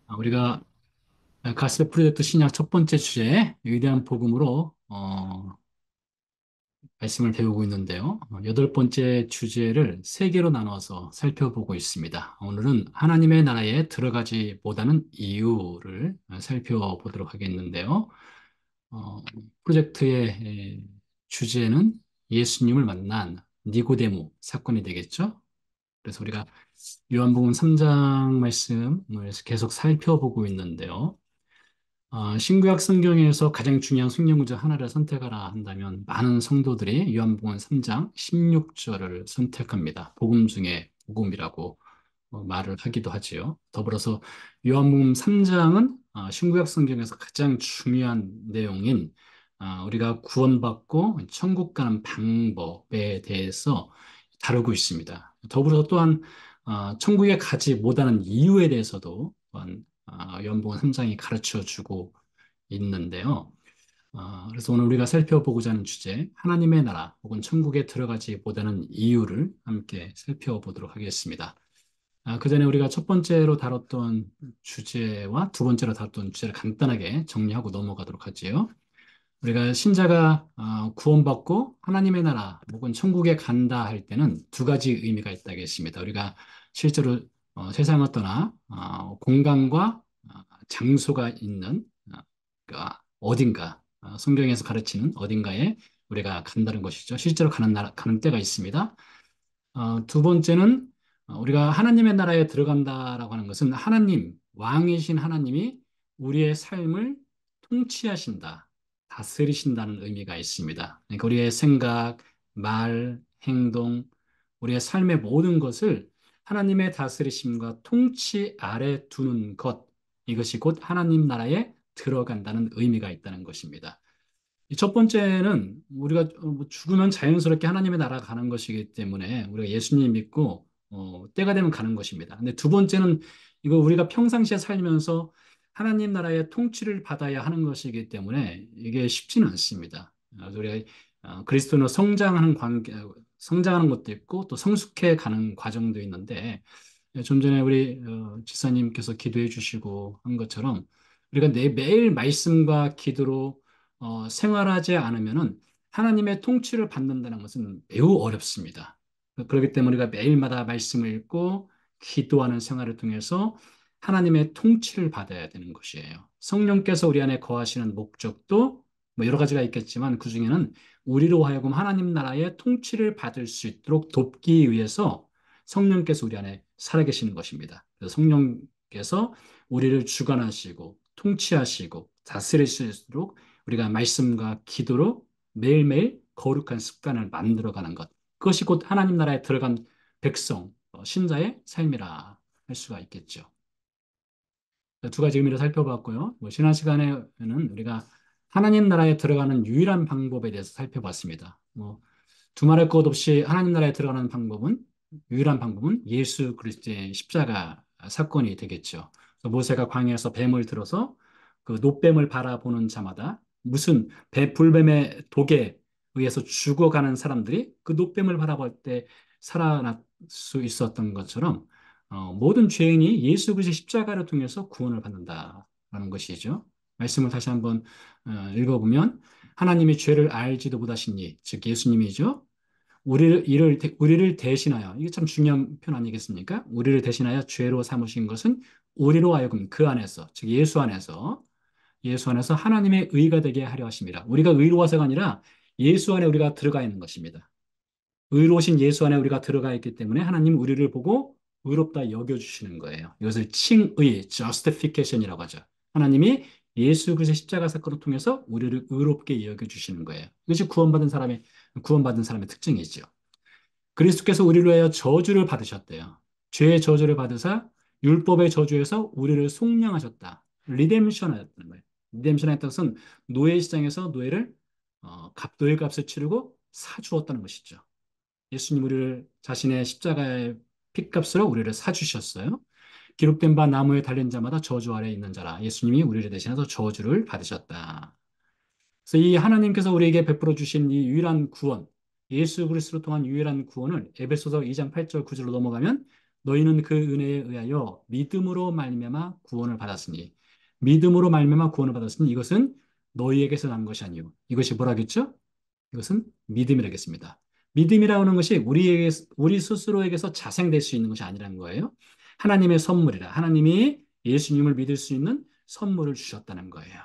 우리가 가스페 프로젝트 신약 첫 번째 주제, 위대한 복음으로 말씀을 배우고 있는데요. 여덟 번째 주제를 세 개로 나눠서 살펴보고 있습니다. 오늘은 하나님의 나라에 들어가지 못하는 이유를 살펴보도록 하겠는데요. 어, 프로젝트의 주제는 예수님을 만난 니고데모 사건이 되겠죠. 그래서 우리가 요한복음 3장 말씀을 계속 살펴보고 있는데요. 신구약 성경에서 가장 중요한 성경 구절 하나를 선택하라 한다면 많은 성도들이 요한복음 3장 16절을 선택합니다. 복음 중에 복음이라고 말을 하기도 하지요. 더불어서 요한복음 3장은 신구약 성경에서 가장 중요한 내용인 우리가 구원받고 천국 가는 방법에 대해서 다루고 있습니다. 더불어서 또한 천국에 가지 못하는 이유에 대해서도 또한 요한복음 3장이 가르쳐 주고 있는데요. 그래서 오늘 우리가 살펴보고자 하는 주제, 하나님의 나라 혹은 천국에 들어가지 못하는 이유를 함께 살펴보도록 하겠습니다. 그 전에 우리가 첫 번째로 다뤘던 주제와 두 번째로 다뤘던 주제를 간단하게 정리하고 넘어가도록 하지요. 우리가 신자가 구원받고 하나님의 나라 혹은 천국에 간다 할 때는 두 가지 의미가 있다겠습니다. 우리가 실제로 세상을 떠나 공간과 장소가 있는 어딘가 성경에서 가르치는 어딘가에 우리가 간다는 것이죠. 실제로 가는 때가 있습니다. 두 번째는 우리가 하나님의 나라에 들어간다라고 하는 것은 하나님, 왕이신 하나님이 우리의 삶을 통치하신다, 다스리신다는 의미가 있습니다. 그러니까 우리의 생각, 말, 행동, 우리의 삶의 모든 것을 하나님의 다스리심과 통치 아래 두는 것, 이것이 곧 하나님 나라에 들어간다는 의미가 있다는 것입니다. 이첫 번째는 우리가 뭐 죽으면 자연스럽게 하나님의 나라 가는 것이기 때문에 우리가 예수님 믿고 때가 되면 가는 것입니다. 근데 두 번째는 이거 우리가 평상시에 살면서 하나님 나라의 통치를 받아야 하는 것이기 때문에 이게 쉽지는 않습니다. 그래서 우리가 그리스도는 성장하는 것도 있고 또 성숙해 가는 과정도 있는데 좀 전에 우리 지사님께서 기도해 주시고 한 것처럼 우리가 매일 말씀과 기도로 생활하지 않으면은 하나님의 통치를 받는다는 것은 매우 어렵습니다. 그렇기 때문에 우리가 매일마다 말씀을 읽고 기도하는 생활을 통해서 하나님의 통치를 받아야 되는 것이에요. 성령께서 우리 안에 거하시는 목적도 뭐 여러 가지가 있겠지만 그 중에는 우리로 하여금 하나님 나라의 통치를 받을 수 있도록 돕기 위해서 성령께서 우리 안에 살아계시는 것입니다. 그래서 성령께서 우리를 주관하시고 통치하시고 다스리실수록 우리가 말씀과 기도로 매일매일 거룩한 습관을 만들어가는 것. 그것이 곧 하나님 나라에 들어간 백성, 신자의 삶이라 할 수가 있겠죠. 두 가지 의미를 살펴봤고요. 지난 시간에는 우리가 하나님 나라에 들어가는 유일한 방법에 대해서 살펴봤습니다. 두말할 것 없이 하나님 나라에 들어가는 유일한 방법은 예수 그리스도의 십자가 사건이 되겠죠. 그래서 모세가 광야에서 뱀을 들어서 그 노뱀을 바라보는 자마다 무슨 불뱀의 독에 의해서 죽어가는 사람들이 그 노뱀을 바라볼 때 살아날 수 있었던 것처럼 모든 죄인이 예수 그리스도의 십자가를 통해서 구원을 받는다라는 것이죠. 말씀을 다시 한번 읽어보면 하나님이 죄를 알지도 못하시니 즉 예수님이죠. 우리를 대신하여, 이게 참 중요한 표현 아니겠습니까? 우리를 대신하여 죄로 삼으신 것은 우리로 하여금 그 안에서, 즉 예수 안에서 하나님의 의가 되게 하려 하십니다. 우리가 의로워서가 아니라 예수 안에 우리가 들어가 있는 것입니다. 의로우신 예수 안에 우리가 들어가 있기 때문에 하나님 우리를 보고 의롭다 여겨주시는 거예요. 이것을 칭의, justification이라고 하죠. 하나님이 예수 그리스도의 십자가 사건을 통해서 우리를 의롭게 여겨주시는 거예요. 이것이 구원받은 사람의 특징이죠. 그리스도께서 우리를 위하여 저주를 받으셨대요. 죄의 저주를 받으사 율법의 저주에서 우리를 속량하셨다. 리뎀션 하였다는 거예요. 리뎀션 했다는 것은 노예 시장에서 노예를 노예 값을 치르고 사주었다는 것이죠. 예수님 우리를 자신의 십자가의 피값으로 우리를 사주셨어요. 기록된 바 나무에 달린 자마다 저주 아래 있는 자라. 예수님이 우리를 대신해서 저주를 받으셨다. 그래서 이 하나님께서 우리에게 베풀어 주신 이 유일한 구원, 예수 그리스도를 통한 유일한 구원을 에베소서 2장 8절 9절로 넘어가면 너희는 그 은혜에 의하여 믿음으로 말미암아 구원을 받았으니 믿음으로 말미암아 구원을 받았으니 이것은 너희에게서 난 것이 아니요 이것이 뭐라겠죠? 이것은 믿음이라겠습니다. 믿음이라고 하는 것이 우리 스스로에게서 자생될 수 있는 것이 아니라는 거예요. 하나님의 선물이라. 하나님이 예수님을 믿을 수 있는 선물을 주셨다는 거예요.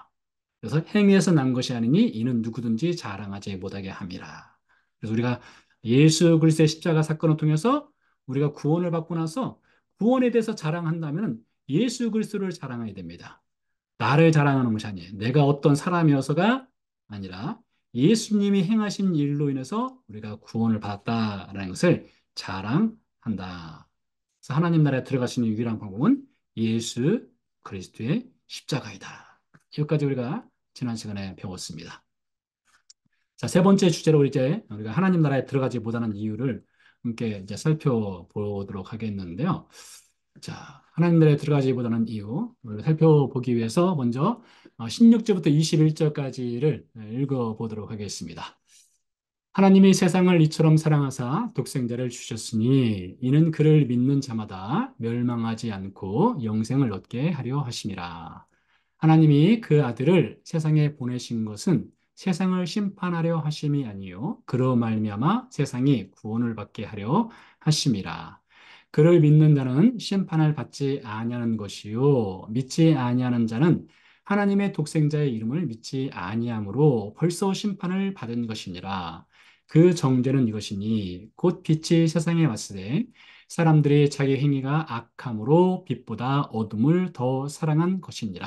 그래서 행위에서 난 것이 아니니 이는 누구든지 자랑하지 못하게 함이라. 그래서 우리가 예수 그리스도의 십자가 사건을 통해서 우리가 구원을 받고 나서 구원에 대해서 자랑한다면 예수 그리스도를 자랑해야 됩니다. 나를 자랑하는 것이 아니에요. 내가 어떤 사람이어서가 아니라 예수님이 행하신 일로 인해서 우리가 구원을 받았다라는 것을 자랑한다. 그래서 하나님 나라에 들어갈 수 있는 유일한 방법은 예수 그리스도의 십자가이다. 여기까지 우리가 지난 시간에 배웠습니다. 자, 세 번째 주제로 이제 우리가 하나님 나라에 들어가지 못하는 이유를 함께 이제 살펴보도록 하겠는데요. 자, 하나님 나라에 들어가지 못하는 이유, 우리가 살펴보기 위해서 먼저 16절부터 21절까지를 읽어보도록 하겠습니다. 하나님이 세상을 이처럼 사랑하사 독생자를 주셨으니 이는 그를 믿는 자마다 멸망하지 않고 영생을 얻게 하려 하심이라. 하나님이 그 아들을 세상에 보내신 것은 세상을 심판하려 하심이 아니요 그로 말미암아 세상이 구원을 받게 하려 하심이라. 그를 믿는 자는 심판을 받지 아니하는 것이요 믿지 아니하는 자는 하나님의 독생자의 이름을 믿지 아니함으로 벌써 심판을 받은 것이니라. 그 정죄는 이것이니 곧 빛이 세상에 왔을 때 사람들이 자기 행위가 악함으로 빛보다 어둠을 더 사랑한 것이니라.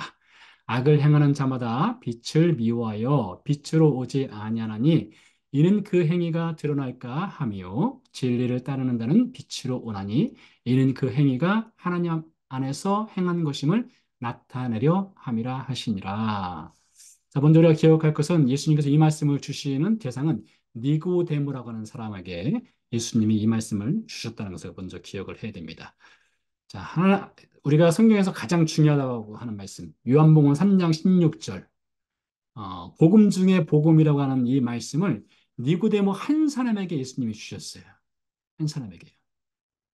악을 행하는 자마다 빛을 미워하여 빛으로 오지 아니하나니 이는 그 행위가 드러날까 하며 진리를 따르는 자는 빛으로 오나니 이는 그 행위가 하나님 안에서 행한 것임을 나타내려 함이라 하시니라. 자, 먼저 우리가 기억할 것은 예수님께서 이 말씀을 주시는 대상은 니고데모라고 하는 사람에게 예수님이 이 말씀을 주셨다는 것을 먼저 기억을 해야 됩니다. 자, 우리가 성경에서 가장 중요하다고 하는 말씀, 요한복음 3장 16절, 복음 중에 복음이라고 하는 이 말씀을 니고데모 한 사람에게 예수님이 주셨어요. 한 사람에게요.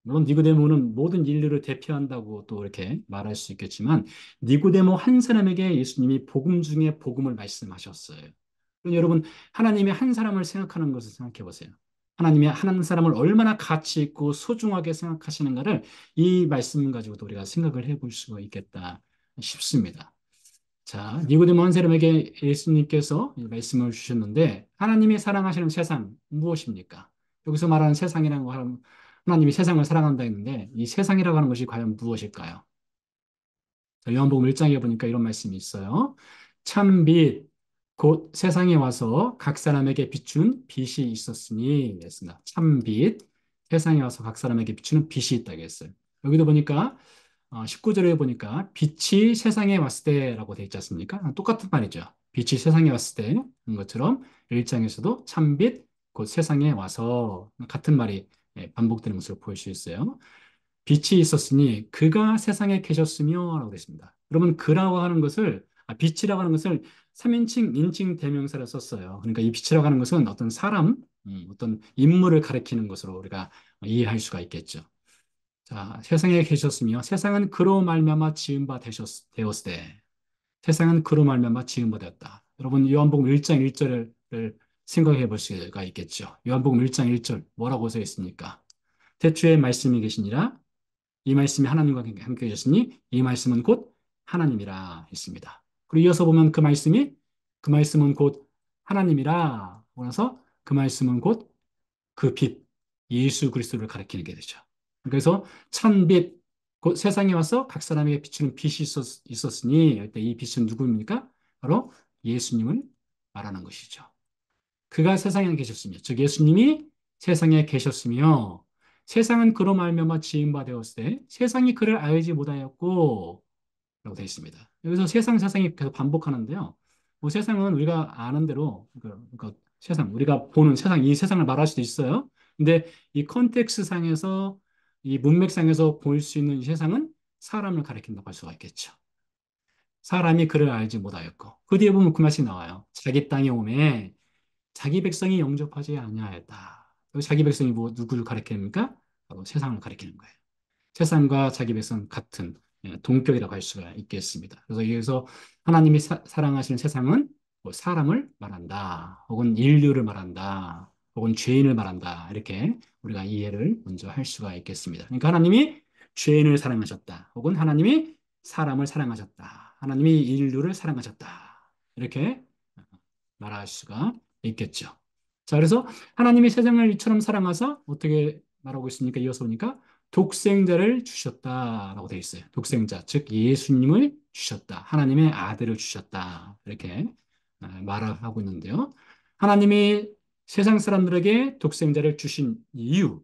물론 니고데모는 모든 인류를 대표한다고 또 이렇게 말할 수 있겠지만 니고데모 한 사람에게 예수님이 복음 중에 복음을 말씀하셨어요. 그럼 여러분 하나님이 한 사람을 생각하는 것을 생각해 보세요. 하나님이 한 사람을 얼마나 가치 있고 소중하게 생각하시는가를 이 말씀 가지고도 우리가 생각을 해볼 수가 있겠다 싶습니다. 자, 니고데모 한 사람에게 예수님께서 이 말씀을 주셨는데 하나님이 사랑하시는 세상 무엇입니까? 여기서 말하는 세상이라는 거 하나님이 세상을 사랑한다 했는데 이 세상이라고 하는 것이 과연 무엇일까요? 자, 요한복음 1장에 보니까 이런 말씀이 있어요. 참 빛, 곧 세상에 와서 각 사람에게 비춘 빛이 있었으니 했습니다. 참 빛, 세상에 와서 각 사람에게 비추는 빛이 있다고 했어요. 여기도 보니까 19절에 보니까 빛이 세상에 왔을 때라고 되어 있지 않습니까? 똑같은 말이죠. 빛이 세상에 왔을 때인 것처럼 1장에서도 참빛, 곧 세상에 와서 같은 말이 반복되는 것을 볼 수 있어요. 빛이 있었으니 그가 세상에 계셨으며 라고 되어 있습니다. 여러분 그라고 하는 것을 빛이라고 하는 것을 3인칭 인칭 대명사를 썼어요. 그러니까 이 빛이라고 하는 것은 어떤 사람, 어떤 인물을 가리키는 것으로 우리가 이해할 수가 있겠죠. 자, 세상에 계셨으며 세상은 그로 말미암아 지은 바 되었을 때 세상은 그로 말미암아 지은 바 되었다. 여러분 요한복음 1장 1절을 생각해 볼 수가 있겠죠. 요한복음 1장 1절 뭐라고 써 있습니까? 태초에 말씀이 계시니라 이 말씀이 하나님과 함께 계셨으니 이 말씀은 곧 하나님이라 했습니다. 그리고 이어서 보면 그 말씀은 곧 하나님이라 하고 나서 그 말씀은 곧 그 빛, 예수 그리스도를 가리키는 게 되죠. 그래서 찬빛, 곧 세상에 와서 각 사람에게 비추는 빛이 있었으니 이때 이 빛은 누구입니까? 바로 예수님을 말하는 것이죠. 그가 세상에 계셨으며, 즉 예수님이 세상에 계셨으며 세상은 그로 말미암아 지은 바 되었을 때 세상이 그를 알지 못하였고 라고 되어 있습니다. 여기서 세상이 계속 반복하는데요. 뭐 세상은 우리가 아는 대로 그러니까 세상 우리가 보는 세상 이 세상을 말할 수도 있어요. 근데 이 컨텍스트 상에서 이 문맥상에서 볼 수 있는 이 세상은 사람을 가리킨다고 할 수가 있겠죠. 사람이 그를 알지 못하였고 그 뒤에 보면 그 말이 나와요. 자기 땅에 오매 자기 백성이 영접하지 아니하였다. 여기 자기 백성이 뭐 누구를 가리킵니까? 바로 세상을 가리키는 거예요. 세상과 자기 백성 같은 동격이라고 할 수가 있겠습니다. 그래서 여기서 하나님이 사랑하시는 세상은 뭐 사람을 말한다, 혹은 인류를 말한다, 혹은 죄인을 말한다. 이렇게 우리가 이해를 먼저 할 수가 있겠습니다. 그러니까 하나님이 죄인을 사랑하셨다, 혹은 하나님이 사람을 사랑하셨다, 하나님이 인류를 사랑하셨다. 이렇게 말할 수가 있겠죠. 자, 그래서 하나님이 세상을 이처럼 사랑하사 어떻게 말하고 있습니까? 이어서 보니까 독생자를 주셨다라고 되어 있어요. 독생자, 즉 예수님을 주셨다. 하나님의 아들을 주셨다. 이렇게 말하고 있는데요. 하나님이 세상 사람들에게 독생자를 주신 이유,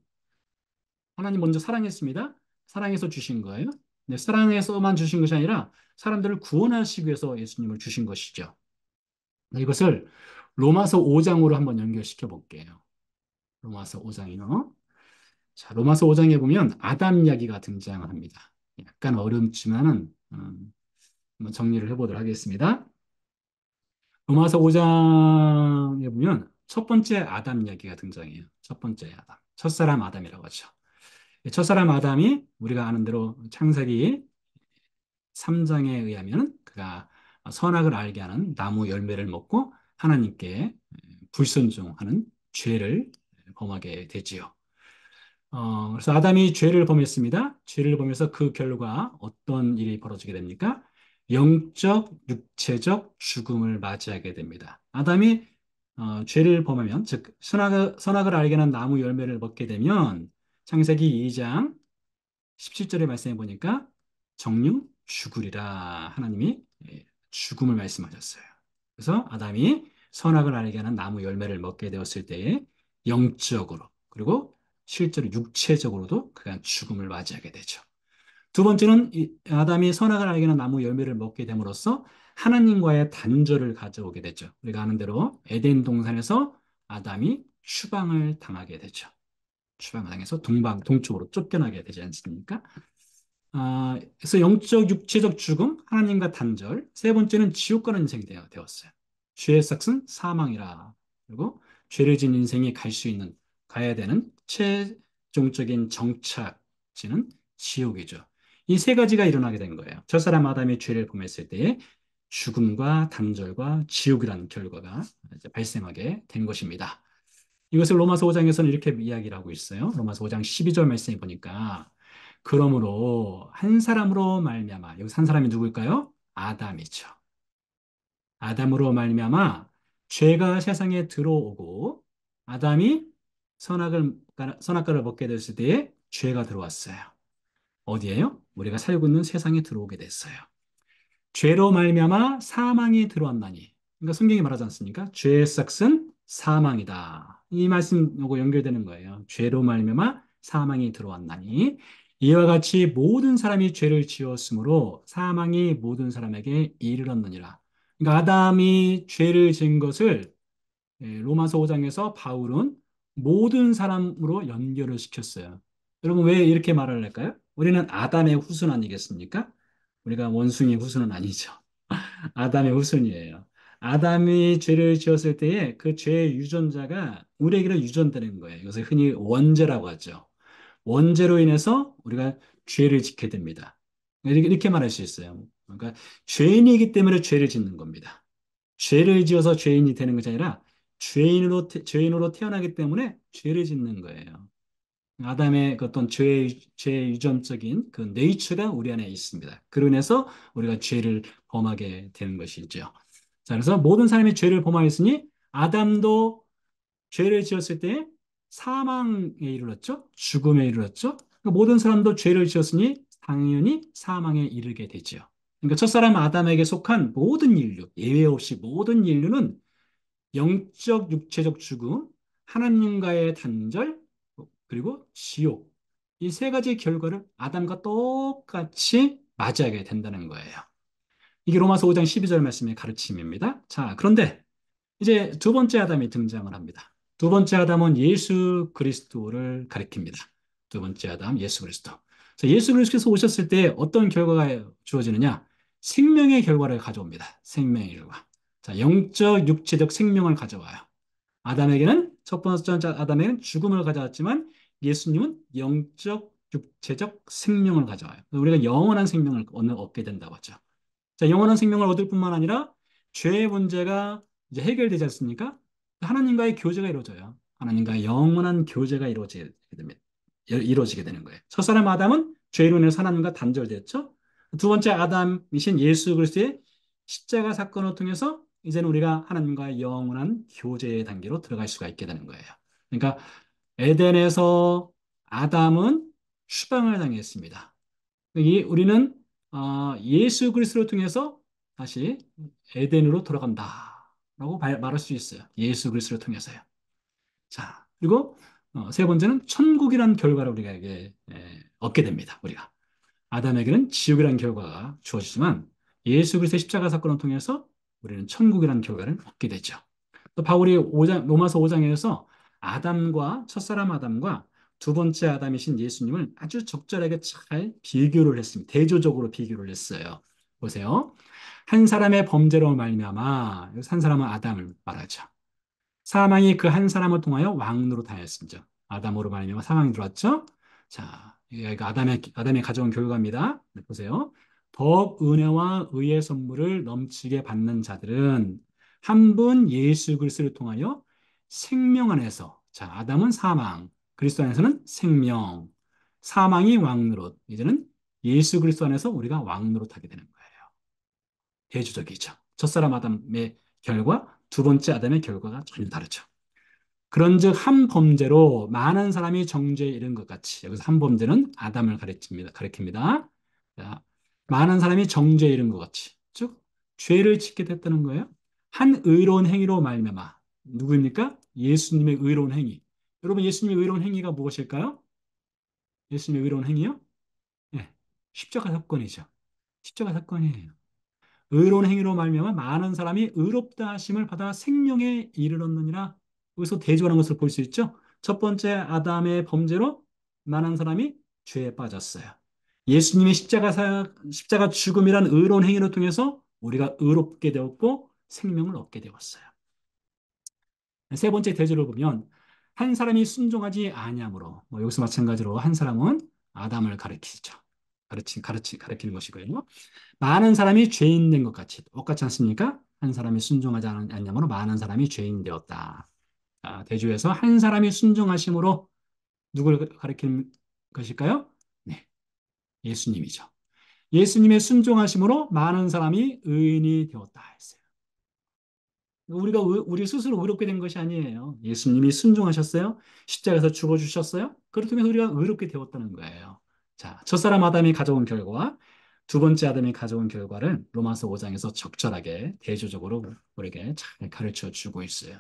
하나님 먼저 사랑했습니다. 사랑해서 주신 거예요. 네, 사랑해서만 주신 것이 아니라 사람들을 구원하시기 위해서 예수님을 주신 것이죠. 네, 이것을 로마서 5장으로 한번 연결시켜 볼게요. 로마서 5장이요. 자, 로마서 5장에 보면 아담 이야기가 등장을 합니다. 약간 어렵지만은 한번 정리를 해보도록 하겠습니다. 로마서 5장에 보면 첫 번째 아담 이야기가 등장해요. 첫 번째 아담. 첫사람 아담이라고 하죠. 첫사람 아담이 우리가 아는 대로 창세기 3장에 의하면 그가 선악을 알게 하는 나무 열매를 먹고 하나님께 불순종하는 죄를 범하게 되지요. 그래서 아담이 죄를 범했습니다. 죄를 범해서 그 결과 어떤 일이 벌어지게 됩니까? 영적, 육체적 죽음을 맞이하게 됩니다. 아담이 죄를 범하면, 즉 선악을 알게 하는 나무 열매를 먹게 되면 창세기 2장 17절의 말씀해 보니까 정령 죽으리라 하나님이 죽음을 말씀하셨어요. 그래서 아담이 선악을 알게 하는 나무 열매를 먹게 되었을 때에 영적으로 그리고 실제로 육체적으로도 그가 죽음을 맞이하게 되죠. 두 번째는 아담이 선악을 알게 하는 나무 열매를 먹게 됨으로써 하나님과의 단절을 가져오게 되죠. 우리가 아는 대로 에덴 동산에서 아담이 추방을 당하게 되죠. 추방을 당해서 동쪽으로 쫓겨나게 되지 않습니까? 그래서 영적, 육체적 죽음, 하나님과 단절. 세 번째는 지옥 가는 인생이 되었어요. 죄의 삭은 사망이라. 그리고 죄를 지은 인생이 가야 되는 최종적인 정착지는 지옥이죠. 이 세 가지가 일어나게 된 거예요. 저 사람 아담이 죄를 범했을 때에 죽음과 단절과 지옥이라는 결과가 이제 발생하게 된 것입니다. 이것을 로마서 5장에서는 이렇게 이야기를 하고 있어요. 로마서 5장 12절 말씀에 보니까 그러므로 한 사람으로 말미암아 여기서 한 사람이 누구일까요? 아담이죠. 아담으로 말미암아 죄가 세상에 들어오고 아담이 선악을 선악과를 먹게 됐을 때에 죄가 들어왔어요. 어디에요? 우리가 살고 있는 세상에 들어오게 됐어요. 죄로 말미암아 사망이 들어왔나니. 그러니까 성경이 말하지 않습니까? 죄의 삭은 사망이다. 이 말씀하고 연결되는 거예요. 죄로 말미암아 사망이 들어왔나니. 이와 같이 모든 사람이 죄를 지었으므로 사망이 모든 사람에게 이르렀느니라. 그러니까 아담이 죄를 지은 것을 로마서 5장에서 바울은 모든 사람으로 연결을 시켰어요. 여러분 왜 이렇게 말을 할까요? 우리는 아담의 후손 아니겠습니까? 우리가 원숭이 후손은 아니죠. 아담의 후손이에요. 아담이 죄를 지었을 때에 그 죄의 유전자가 우리에게로 유전되는 거예요. 이것을 흔히 원죄라고 하죠. 원죄로 인해서 우리가 죄를 짓게 됩니다. 이렇게 말할 수 있어요. 그러니까 죄인이기 때문에 죄를 짓는 겁니다. 죄를 지어서 죄인이 되는 것이 아니라 죄인으로 태어나기 때문에 죄를 짓는 거예요. 아담의 그 어떤 죄의 유전적인 그 네이처가 우리 안에 있습니다. 그로 인해서 우리가 죄를 범하게 되는 것이죠. 자, 그래서 모든 사람이 죄를 범하였으니 아담도 죄를 지었을 때 사망에 이르렀죠. 죽음에 이르렀죠. 그러니까 모든 사람도 죄를 지었으니 당연히 사망에 이르게 되죠. 그러니까 첫사람 아담에게 속한 모든 인류, 예외 없이 모든 인류는 영적, 육체적 죽음, 하나님과의 단절, 그리고 지옥. 이 세 가지 결과를 아담과 똑같이 맞이하게 된다는 거예요. 이게 로마서 5장 12절 말씀의 가르침입니다. 자, 그런데 이제 두 번째 아담이 등장을 합니다. 두 번째 아담은 예수 그리스도를 가리킵니다. 두 번째 아담, 예수 그리스도. 자, 예수 그리스도께서 오셨을 때 어떤 결과가 주어지느냐? 생명의 결과를 가져옵니다. 생명의 결과. 자, 영적, 육체적 생명을 가져와요. 아담에게는 첫 번째 아담에게는 죽음을 가져왔지만 예수님은 영적, 육체적 생명을 가져와요. 우리가 영원한 생명을 얻게 된다고 하죠. 자, 영원한 생명을 얻을 뿐만 아니라 죄의 문제가 이제 해결되지 않습니까? 하나님과의 교제가 이루어져요. 하나님과의 영원한 교제가 이루어지게 됩니다. 이루어지게 되는 거예요. 첫사람 아담은 죄로 인해서 하나님과 단절됐죠. 두 번째 아담이신 예수 그리스도의 십자가 사건을 통해서 이제는 우리가 하나님과의 영원한 교제의 단계로 들어갈 수가 있게 되는 거예요. 그러니까 에덴에서 아담은 추방을 당했습니다. 우리는 예수 그리스도를 통해서 다시 에덴으로 돌아간다라고 말할 수 있어요. 예수 그리스도를 통해서요. 자, 그리고 세 번째는 천국이란 결과를 우리에게 얻게 됩니다. 우리가 아담에게는 지옥이란 결과가 주어지지만 예수 그리스도의 십자가 사건을 통해서 우리는 천국이란 결과를 얻게 되죠. 또 바울이 로마서 5장에서 아담과 첫사람 아담과 두 번째 아담이신 예수님을 아주 적절하게 잘 비교를 했습니다. 대조적으로 비교를 했어요. 보세요. 한 사람의 범죄로 말미암아 여기서 한 사람은 아담을 말하죠. 사망이 그 한 사람을 통하여 왕노로 하였습니다. 아담으로 말미암아 사망이 들어왔죠. 자, 이게 아담의 가져온 결과입니다. 네, 보세요. 법, 은혜와 의의 선물을 넘치게 받는 자들은 한 분 예수 그리스도를 통하여 생명 안에서, 자, 아담은 사망, 그리스도 안에서는 생명, 사망이 왕노릇, 이제는 예수 그리스도 안에서 우리가 왕노릇 하게 되는 거예요. 대조적이죠. 첫사람 아담의 결과, 두 번째 아담의 결과가 전혀 다르죠. 그런즉 한 범죄로 많은 사람이 정죄에 이른 것 같이 여기서 한 범죄는 아담을 가리킵니다. 자, 많은 사람이 정죄에 이른 것 같이 즉 죄를 짓게 됐다는 거예요. 한 의로운 행위로 말미암아 누구입니까? 예수님의 의로운 행위. 여러분 예수님의 의로운 행위가 무엇일까요? 예수님의 의로운 행위요? 네, 십자가 사건이죠. 십자가 사건이에요. 의로운 행위로 말미암아 많은 사람이 의롭다 하심을 받아 생명에 이르렀느니라. 여기서 대조하는 것을 볼 수 있죠. 첫 번째 아담의 범죄로 많은 사람이 죄에 빠졌어요. 예수님의 십자가 죽음이란 의로운 행위를 통해서 우리가 의롭게 되었고 생명을 얻게 되었어요. 세 번째 대조를 보면 한 사람이 순종하지 아니함으로 여기서 마찬가지로 한 사람은 아담을 가리키죠. 가리키는 것이고요. 많은 사람이 죄인 된 것 같이 똑같지 않습니까? 한 사람이 순종하지 않냐므로 많은 사람이 죄인 되었다. 대조에서 한 사람이 순종하심으로 누구를 가리키는 것일까요? 네, 예수님이죠. 예수님의 순종하심으로 많은 사람이 의인이 되었다 했어요. 우리 스스로 의롭게 된 것이 아니에요. 예수님이 순종하셨어요. 십자가에서 죽어주셨어요. 그렇다면 우리가 의롭게 되었다는 거예요. 자, 첫사람 아담이 가져온 결과, 두 번째 아담이 가져온 결과를 로마서 5장에서 적절하게 대조적으로 우리에게 잘 가르쳐 주고 있어요.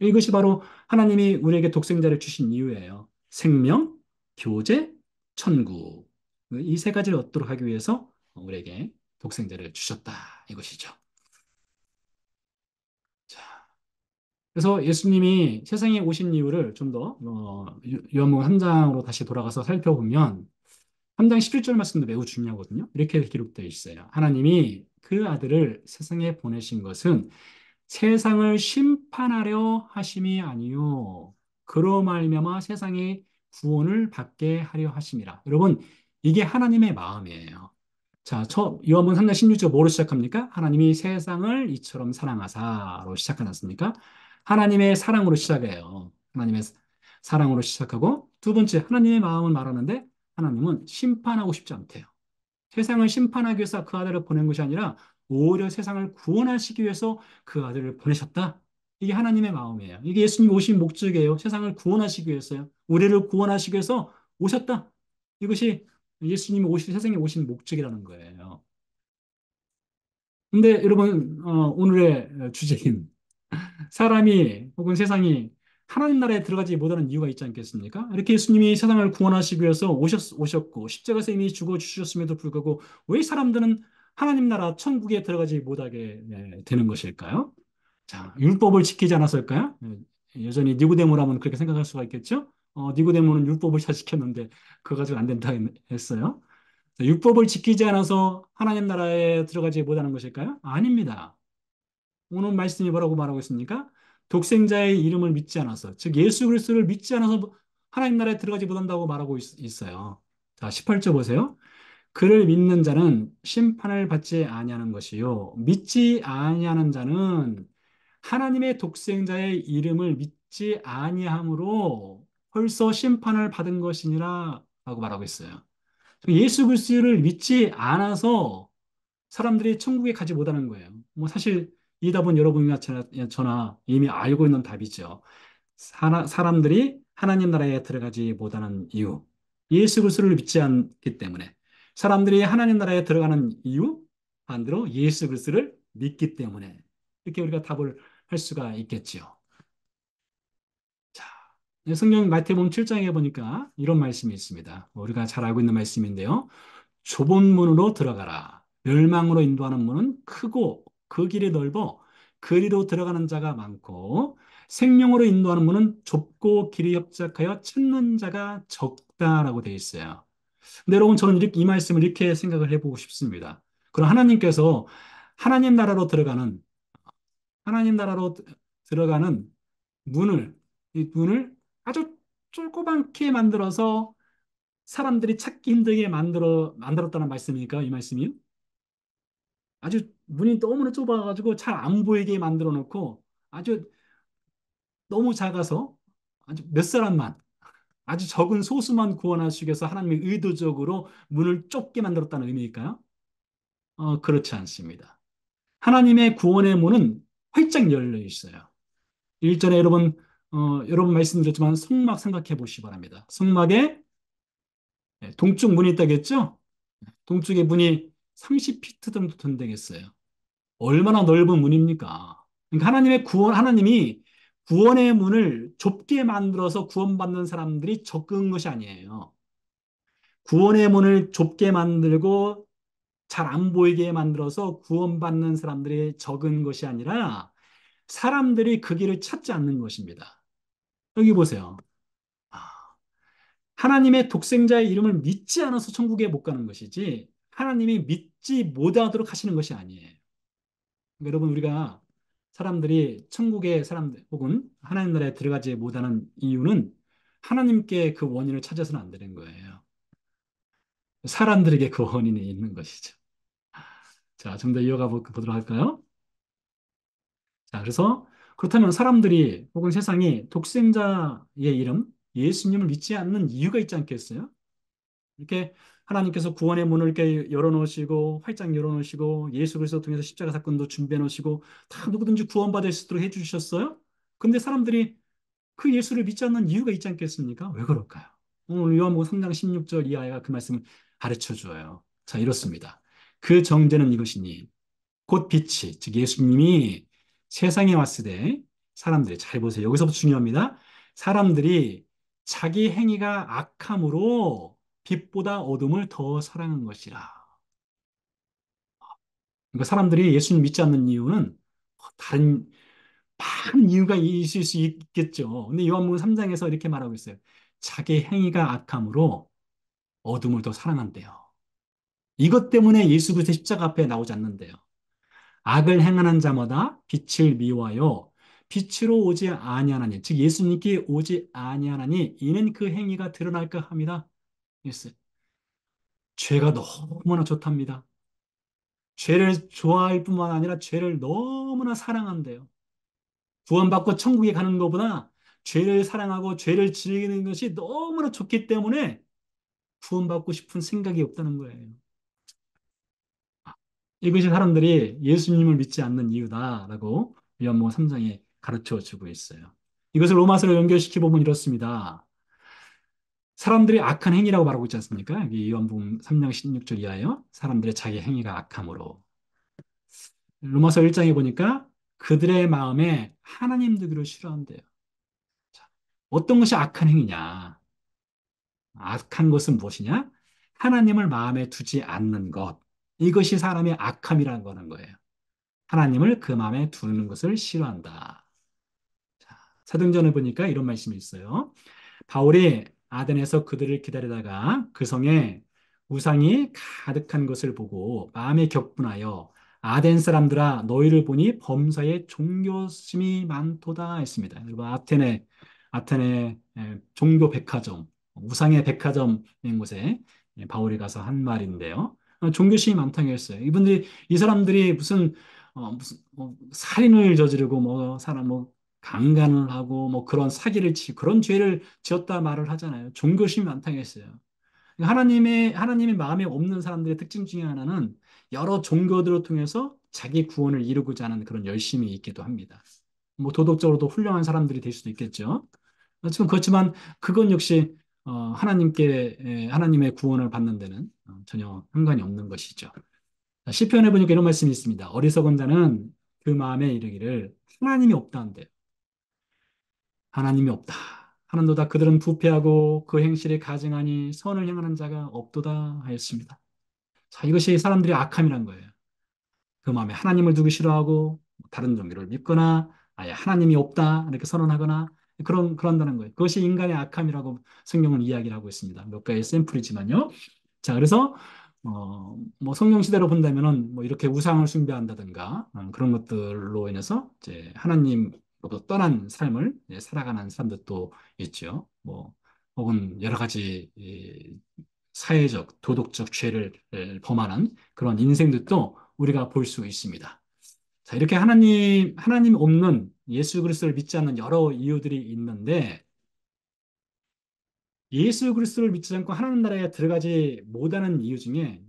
이것이 바로 하나님이 우리에게 독생자를 주신 이유예요. 생명, 교제, 천국. 이 세 가지를 얻도록 하기 위해서 우리에게 독생자를 주셨다. 이것이죠. 자, 그래서 예수님이 세상에 오신 이유를 좀 더 요한복음 3장으로 다시 돌아가서 살펴보면 3장 11절 말씀도 매우 중요하거든요. 이렇게 기록되어 있어요. 하나님이 그 아들을 세상에 보내신 것은 세상을 심판하려 하심이 아니요 그로 말미암아 세상의 구원을 받게 하려 하심이라. 여러분, 이게 하나님의 마음이에요. 자, 요한복음 3장 16절 뭐로 시작합니까? 하나님이 세상을 이처럼 사랑하사로 시작하지 않습니까? 하나님의 사랑으로 시작해요. 하나님의 사랑으로 시작하고 두 번째 하나님의 마음을 말하는데 하나님은 심판하고 싶지 않대요. 세상을 심판하기 위해서 그 아들을 보낸 것이 아니라 오히려 세상을 구원하시기 위해서 그 아들을 보내셨다. 이게 하나님의 마음이에요. 이게 예수님 오신 목적이에요. 세상을 구원하시기 위해서요. 우리를 구원하시기 위해서 오셨다. 이것이 예수님이 세상에 오신 목적이라는 거예요. 근데 여러분, 오늘의 주제인 사람이 혹은 세상이 하나님 나라에 들어가지 못하는 이유가 있지 않겠습니까? 이렇게 예수님이 세상을 구원하시기 위해서 오셨고 십자가에서 이미 죽어주셨음에도 불구하고 왜 사람들은 하나님 나라 천국에 들어가지 못하게 되는 것일까요? 자, 율법을 지키지 않았을까요? 여전히 니고데모라면 그렇게 생각할 수가 있겠죠? 니고데모는 율법을 잘 지켰는데 그거 가지고 안 된다 했어요. 자, 율법을 지키지 않아서 하나님 나라에 들어가지 못하는 것일까요? 아닙니다. 오늘 말씀이 뭐라고 말하고 있습니까? 독생자의 이름을 믿지 않아서, 즉 예수 그리스도를 믿지 않아서 하나님 나라에 들어가지 못한다고 말하고 있어요. 자, 18절 보세요. 그를 믿는 자는 심판을 받지 아니하는 것이요. 믿지 아니하는 자는 하나님의 독생자의 이름을 믿지 아니함으로 벌써 심판을 받은 것이니라 라고 말하고 있어요. 예수 그리스도를 믿지 않아서 사람들이 천국에 가지 못하는 거예요. 뭐 사실 이 답은 여러분이나 저나 이미 알고 있는 답이죠. 사람들이 하나님 나라에 들어가지 못하는 이유, 예수 그리스도를 믿지 않기 때문에. 사람들이 하나님 나라에 들어가는 이유, 반대로 예수 그리스도를 믿기 때문에. 이렇게 우리가 답을 할 수가 있겠지요. 자, 성경 마태복음 7장에 보니까 이런 말씀이 있습니다. 우리가 잘 알고 있는 말씀인데요. 좁은 문으로 들어가라. 멸망으로 인도하는 문은 크고 그 길이 넓어 그리로 들어가는 자가 많고 생명으로 인도하는 문은 좁고 길이 협착하여 찾는 자가 적다라고 되어 있어요. 근데 여러분 저는 이 말씀을 이렇게 생각을 해보고 싶습니다. 그럼 하나님께서 하나님 나라로 들어가는 하나님 나라로 들어가는 문을 이 문을 아주 쫄꼬맣게 만들어서 사람들이 찾기 힘들게 만들었다는 말씀이니까 이 말씀이요. 아주 문이 너무나 좁아가지고 잘 안 보이게 만들어 놓고 아주 너무 작아서 아주 몇 사람만 아주 적은 소수만 구원하시기 위해서 하나님이 의도적으로 문을 좁게 만들었다는 의미일까요? 그렇지 않습니다. 하나님의 구원의 문은 활짝 열려 있어요. 일전에 여러분 말씀드렸지만 성막 생각해 보시기 바랍니다. 성막에 동쪽 문이 있다겠죠? 동쪽의 문이 30피트 정도 된다겠어요. 얼마나 넓은 문입니까? 그러니까 하나님이 구원의 문을 좁게 만들어서 구원받는 사람들이 적은 것이 아니에요. 구원의 문을 좁게 만들고 잘 안 보이게 만들어서 구원받는 사람들이 적은 것이 아니라 사람들이 그 길을 찾지 않는 것입니다. 여기 보세요. 아, 하나님의 독생자의 이름을 믿지 않아서 천국에 못 가는 것이지 하나님이 믿지 못하도록 하시는 것이 아니에요. 그러니까 여러분 우리가 사람들이 천국의 사람들 혹은 하나님 나라에 들어가지 못하는 이유는 하나님께 그 원인을 찾아서는 안 되는 거예요. 사람들에게 그 원인이 있는 것이죠. 자, 좀 더 이어가 보도록 할까요? 자, 그래서 그렇다면 사람들이 혹은 세상이 독생자의 이름, 예수님을 믿지 않는 이유가 있지 않겠어요? 이렇게 하나님께서 구원의 문을 이렇게 열어놓으시고 활짝 열어놓으시고 예수 그리스도 통해서 십자가 사건도 준비해 놓으시고 다 누구든지 구원받을 수 있도록 해주셨어요. 근데 사람들이 그 예수를 믿지 않는 이유가 있지 않겠습니까? 왜 그럴까요? 오늘 요한복음 3장 16절 이하가 그 말씀을 가르쳐 줘요. 자, 이렇습니다. 그 정죄는 이것이니 곧 빛이 즉 예수님이 세상에 왔을 때 사람들이 잘 보세요. 여기서부터 중요합니다. 사람들이 자기 행위가 악함으로 빛보다 어둠을 더 사랑한 것이라. 그러니까 사람들이 예수님 믿지 않는 이유는 다른 많은 이유가 있을 수 있겠죠. 근데 요한복음 3장에서 이렇게 말하고 있어요. 자기 행위가 악함으로 어둠을 더 사랑한대요. 이것 때문에 예수 그리스도 십자가 앞에 나오지 않는데요. 악을 행하는 자마다 빛을 미워하여 빛으로 오지 아니하나니 즉 예수님께 오지 아니하나니 이는 그 행위가 드러날까 합니다. 그랬어요. 죄가 너무나 좋답니다. 죄를 좋아할 뿐만 아니라 죄를 너무나 사랑한대요. 구원받고 천국에 가는 것보다 죄를 사랑하고 죄를 즐기는 것이 너무나 좋기 때문에 구원받고 싶은 생각이 없다는 거예요. 이것이 사람들이 예수님을 믿지 않는 이유다라고 요한복음 3장에 가르쳐 주고 있어요. 이것을 로마서로 연결시켜 보면 이렇습니다. 사람들이 악한 행위라고 말하고 있지 않습니까? 여기 요한복음 3장 16절 이하요. 사람들의 자기 행위가 악함으로. 로마서 1장에 보니까 그들의 마음에 하나님 되기를 싫어한대요. 자, 어떤 것이 악한 행위냐? 악한 것은 무엇이냐? 하나님을 마음에 두지 않는 것. 이것이 사람의 악함이라는 거는 거예요. 하나님을 그 마음에 두는 것을 싫어한다. 자, 사도행전을 보니까 이런 말씀이 있어요. 바울이 아덴에서 그들을 기다리다가 그 성에 우상이 가득한 것을 보고 마음에 격분하여 아덴 사람들아 너희를 보니 범사에 종교심이 많도다 했습니다. 여러분 아테네 종교 백화점 우상의 백화점인 곳에 바울이 가서 한 말인데요. 종교심이 많다고 했어요. 이분들이 이 사람들이 무슨 살인을 저지르고 뭐 사람 뭐 강간을 하고 뭐 그런 사기를 치 그런 죄를 지었다 말을 하잖아요. 종교심이 많다고 했어요. 하나님의 마음에 없는 사람들의 특징 중에 하나는 여러 종교들을 통해서 자기 구원을 이루고자 하는 그런 열심이 있기도 합니다. 뭐 도덕적으로도 훌륭한 사람들이 될 수도 있겠죠. 지금 그렇지만 그건 역시 하나님의 구원을 받는 데는 전혀 상관이 없는 것이죠. 시편에 보니까 이런 말씀이 있습니다. 어리석은 자는 그 마음에 이르기를 하나님이 없다는데 하나님이 없다. 하는도다 그들은 부패하고 그 행실에 가증하니 선을 행하는 자가 없도다 하였습니다. 자, 이것이 사람들의 악함이란 거예요. 그 마음에 하나님을 두기 싫어하고 다른 종교를 믿거나 아예 하나님이 없다 이렇게 선언하거나 그런다는 거예요. 그것이 인간의 악함이라고 성경은 이야기를 하고 있습니다. 몇 가지 샘플이지만요. 자, 그래서 뭐 성경 시대로 본다면은 뭐 이렇게 우상을 숭배한다든가 그런 것들로 인해서 이제 하나님으로부터 떠난 삶을 살아가는 사람들도 있죠. 뭐 혹은 여러 가지 사회적, 도덕적 죄를 범하는 그런 인생들도 우리가 볼 수 있습니다. 자, 이렇게 하나님 없는 예수 그리스도를 믿지 않는 여러 이유들이 있는데 예수 그리스도를 믿지 않고 하나님 나라에 들어가지 못하는 이유 중에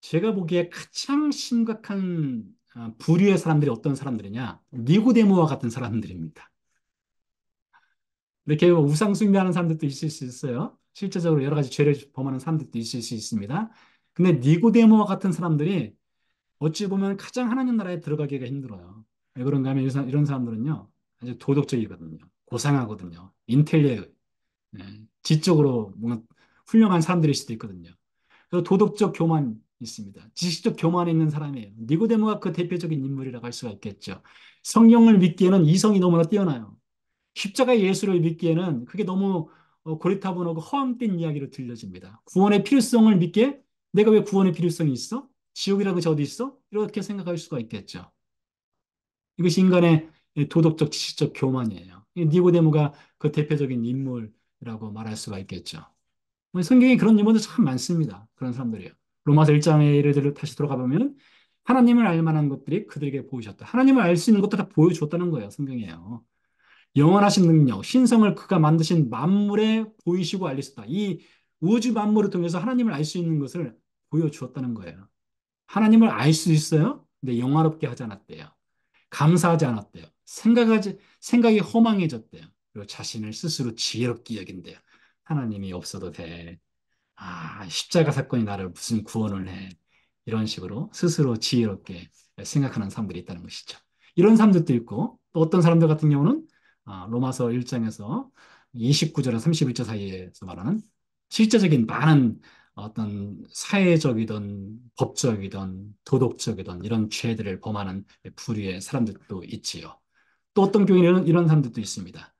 제가 보기에 가장 심각한 부류의 사람들이 어떤 사람들이냐? 니고데모와 같은 사람들입니다. 이렇게 우상 숭배하는 사람들도 있을 수 있어요. 실제적으로 여러 가지 죄를 범하는 사람들도 있을 수 있습니다. 근데 니고데모와 같은 사람들이 어찌 보면 가장 하나님 나라에 들어가기가 힘들어요. 왜 그런가 하면 이런 사람들은요, 아주 도덕적이거든요. 고상하거든요. 지적으로 뭔가 훌륭한 사람들일 수도 있거든요. 그래서 도덕적 교만 있습니다. 지식적 교만이 있는 사람이에요. 니고데모가 그 대표적인 인물이라고 할 수가 있겠죠. 성경을 믿기에는 이성이 너무나 뛰어나요. 십자가의 예수를 믿기에는 그게 너무 고리타분하고 허황된 이야기로 들려집니다. 구원의 필요성을 믿기에 내가 왜 구원의 필요성이 있어? 지옥이라는 것이 어디 있어? 이렇게 생각할 수가 있겠죠. 이것이 인간의 도덕적 지식적 교만이에요. 니고데모가 그 대표적인 인물이라고 말할 수가 있겠죠. 성경에 그런 인물들 참 많습니다. 그런 사람들이요. 로마서 1장에 예를 들어 다시 돌아가 보면 하나님을 알 만한 것들이 그들에게 보이셨다. 하나님을 알 수 있는 것도 다 보여줬다는 거예요. 성경이에요. 영원하신 능력, 신성을 그가 만드신 만물에 보이시고 알리셨다. 이 우주 만물을 통해서 하나님을 알 수 있는 것을 보여주었다는 거예요. 하나님을 알 수 있어요? 근데 영화롭게 하지 않았대요. 감사하지 않았대요. 생각이 허망해졌대요. 그리고 자신을 스스로 지혜롭게 여긴대요. 하나님이 없어도 돼. 십자가 사건이 나를 무슨 구원을 해. 이런 식으로 스스로 지혜롭게 생각하는 사람들이 있다는 것이죠. 이런 사람들도 있고, 또 어떤 사람들 같은 경우는 로마서 1장에서 29절에서 31절 사이에서 말하는 실제적인 많은 어떤 사회적이든 법적이든 도덕적이든 이런 죄들을 범하는 부류의 사람들도 있지요. 또 어떤 경우에는 이런 사람들도 있습니다.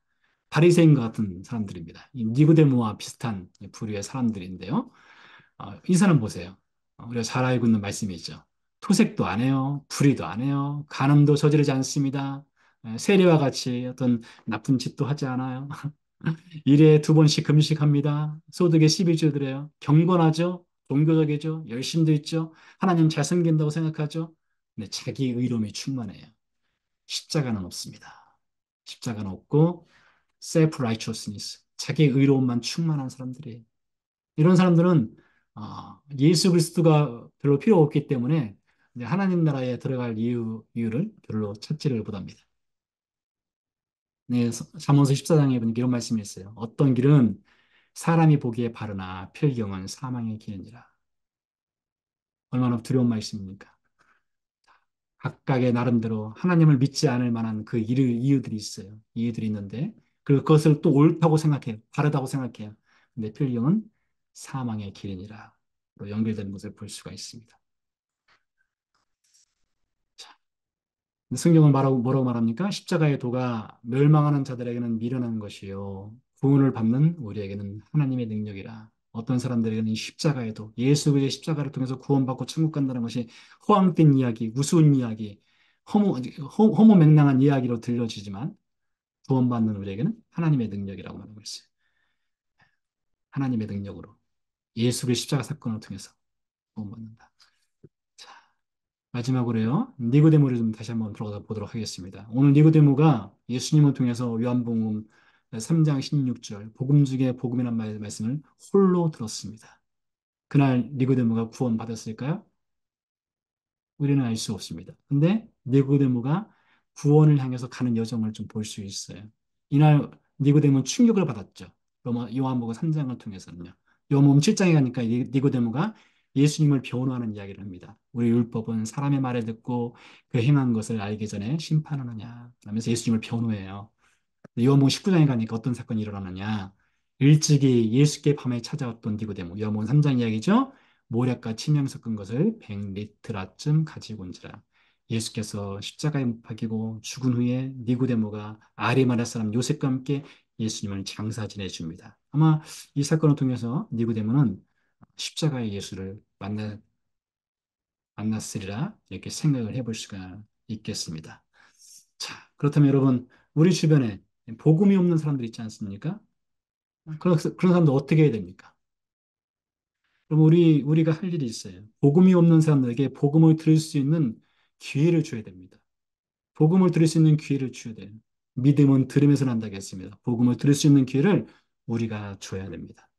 바리새인과 같은 사람들입니다. 이 니고데모와 비슷한 부류의 사람들인데요. 이 사람 보세요. 우리가 잘 알고 있는 말씀이죠. 토색도 안 해요. 불의도 안 해요. 간음도 저지르지 않습니다. 세리와 같이 어떤 나쁜 짓도 하지 않아요. 일에 두 번씩 금식합니다. 소득에 11조 드려요. 경건하죠. 종교적이죠. 열심도 있죠. 하나님 잘 섬긴다고 생각하죠. 근데 자기 의로움이 충만해요. 십자가는 없습니다. 십자가는 없고 self-righteousness, 자기 의로움만 충만한 사람들이에요. 이런 사람들은 예수 그리스도가 별로 필요 없기 때문에 이제 하나님 나라에 들어갈 이유를 별로 찾지를 못합니다. 네, 잠언서 14장에 보니까 이런 말씀이 있어요. 어떤 길은 사람이 보기에 바르나 필경은 사망의 길이니라. 얼마나 두려운 말씀입니까? 각각의 나름대로 하나님을 믿지 않을 만한 그 이유들이 있어요. 이유들이 있는데 그것을 또 옳다고 생각해요. 바르다고 생각해요. 근데 필경은 사망의 길이니라. 로 연결되는 것을 볼 수가 있습니다. 성경은 뭐라고 말합니까? 십자가의 도가 멸망하는 자들에게는 미련한 것이요. 구원을 받는 우리에게는 하나님의 능력이라. 어떤 사람들에게는 이 십자가의 도, 예수 그리스도의 십자가를 통해서 구원받고 천국 간다는 것이 허황된 이야기, 우스운 이야기, 허무맹랑한 이야기로 들려지지만 구원받는 우리에게는 하나님의 능력이라고 말하고 있어요. 하나님의 능력으로. 예수를 십자가 사건을 통해서 구원받는다. 자, 마지막으로요. 니고데모를 좀 다시 한번 들어가 보도록 하겠습니다. 오늘 니고데모가 예수님을 통해서 요한복음 3장 16절 복음 중에 복음이란 말씀을 홀로 들었습니다. 그날 니고데모가 구원받았을까요? 우리는 알 수 없습니다. 근데 니고데모가 구원을 향해서 가는 여정을 좀 볼 수 있어요. 이날 니고데모는 충격을 받았죠. 요한복음 3장을 통해서는요. 요한복음 7장에 가니까 니고데모가 예수님을 변호하는 이야기를 합니다. 우리 율법은 사람의 말을 듣고 그 행한 것을 알기 전에 심판하느냐 하면서 예수님을 변호해요. 요한복음 19장에 가니까 어떤 사건이 일어나느냐. 일찍이 예수께 밤에 찾아왔던 니고데모. 요한복음 3장 이야기죠. 모략과 침향 섞은 것을 100리트라쯤 가지고 온지라. 예수께서 십자가에 못 박이고 죽은 후에 니고데모가 아리마다 사람 요셉과 함께 예수님을 장사 지내줍니다. 아마 이 사건을 통해서 니고데모는 십자가의 예수를 만났으리라 이렇게 생각을 해볼 수가 있겠습니다. 자, 그렇다면 여러분, 우리 주변에 복음이 없는 사람들 있지 않습니까? 그런 사람들 어떻게 해야 됩니까? 그럼 우리가 할 일이 있어요. 복음이 없는 사람들에게 복음을 들을 수 있는 기회를 줘야 됩니다. 복음을 들을 수 있는 기회를 줘야 돼요. 믿음은 들으면서 난다고 했습니다. 복음을 들을 수 있는 기회를 우리가 줘야 됩니다.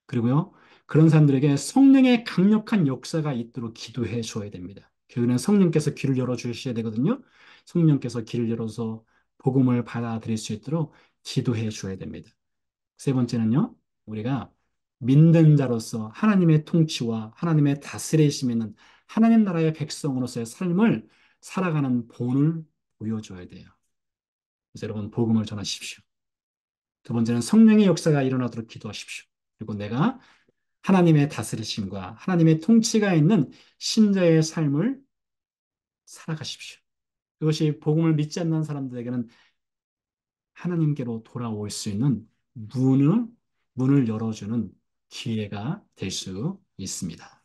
그리고요, 그런 사람들에게 성령의 강력한 역사가 있도록 기도해 줘야 됩니다. 교회는 성령께서 귀를 열어 주셔야 되거든요. 성령께서 귀를 열어서 복음을 받아들일 수 있도록 기도해 줘야 됩니다. 세 번째는요, 우리가 믿는 자로서 하나님의 통치와 하나님의 다스리심 있는 하나님 나라의 백성으로서의 삶을 살아가는 본을 보여줘야 돼요. 그래서 여러분, 복음을 전하십시오. 두 번째는 성령의 역사가 일어나도록 기도하십시오. 그리고 내가 하나님의 다스리심과 하나님의 통치가 있는 신자의 삶을 살아가십시오. 그것이 복음을 믿지 않는 사람들에게는 하나님께로 돌아올 수 있는 문을 열어주는 기회가 될 수 있습니다.